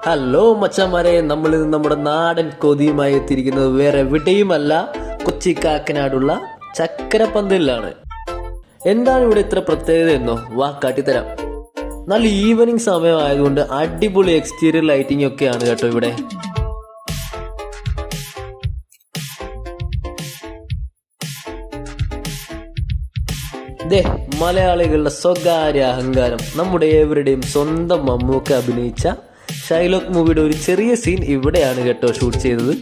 Hello മച്ചാമാരെ, നമ്മൾ നമ്മുടെ നാടൻ കൊതിയുമായി എത്തിയിരിക്കുന്നത് വേറെ എവിടെയുമല്ല, കൊച്ചി കാക്കനാടുള്ള ചക്കരപ്പന്തലിലാണ്. എന്താണ് ഇവിടെ ഇത്ര പ്രത്യേകത എന്നോ? വാ കാട്ടിത്തരാം. നല്ല ഈവനിങ് സമയമായതുകൊണ്ട് അടിപൊളി എക്സ്റ്റീരിയർ ലൈറ്റിംഗ് ഒക്കെയാണ് കേട്ടോ ഇവിടെ. മലയാളികളുടെ സ്വകാര്യ അഹങ്കാരം, നമ്മുടെ ഏവരുടെയും സ്വന്തം മമ്മൂക്ക അഭിനയിച്ച ഷൈലോക്ക് മൂവിയുടെ ഒരു ചെറിയ സീൻ ഇവിടെയാണ് കേട്ടോ ഷൂട്ട് ചെയ്തത്.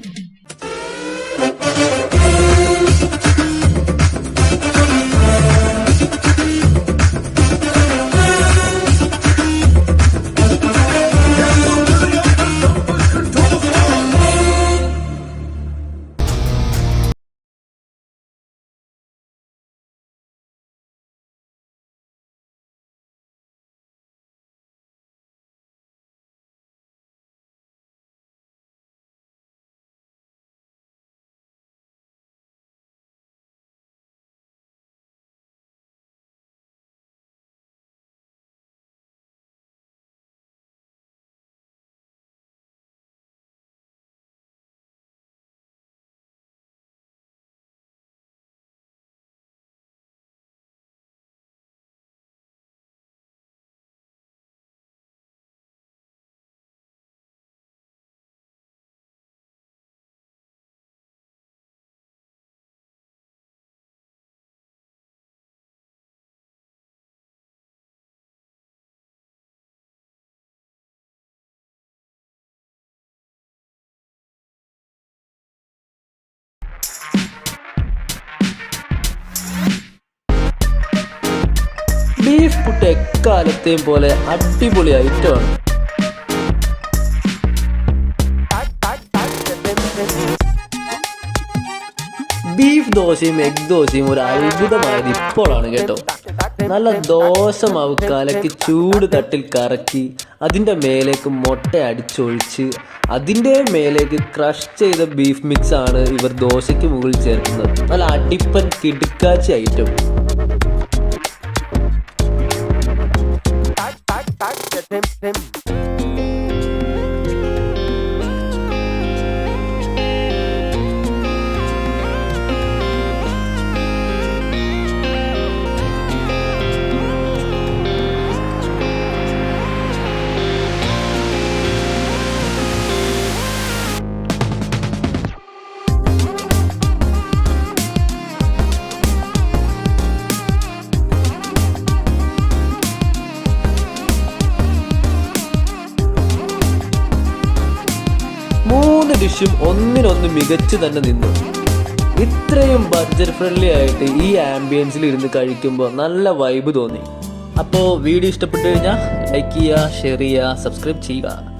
ബീഫ് പുട്ട് എക്കാലത്തെയും പോലെ അടിപൊളി ഐറ്റമാണ്. ബീഫ് ദോശയും എഗ് ദോശയും ഒരു അത്ഭുതമായത് ഇപ്പോഴാണ് കേട്ടോ. നല്ല ദോശ മാവ് കലക്കി ചൂട് തട്ടിൽ കറക്കി അതിൻ്റെ മേലേക്ക് മുട്ട അടിച്ചൊഴിച്ച് അതിൻ്റെ മേലേക്ക് ക്രഷ് ചെയ്ത ബീഫ് മിക്സ് ആണ് ഇവർ ദോശയ്ക്ക് മുകളിൽ ചേർക്കുന്നത്. നല്ല അടിപ്പൻ കിടുക്കാച്ചി ഐറ്റം. ഡിഷും ഒന്നിനൊന്ന് മികച്ചു തന്നെ നിന്നു. ഇത്രയും ബഡ്ജറ്റ് ഫ്രണ്ട്ലി ആയിട്ട് ഈ ആംബിയൻസിൽ ഇരുന്ന് കഴിക്കുമ്പോൾ നല്ല വൈബ് തോന്നി. അപ്പോൾ വീഡിയോ ഇഷ്ടപ്പെട്ടു കഴിഞ്ഞാൽ ലൈക്ക് ചെയ്യുക, ഷെയർ ചെയ്യുക, സബ്സ്ക്രൈബ് ചെയ്യുക.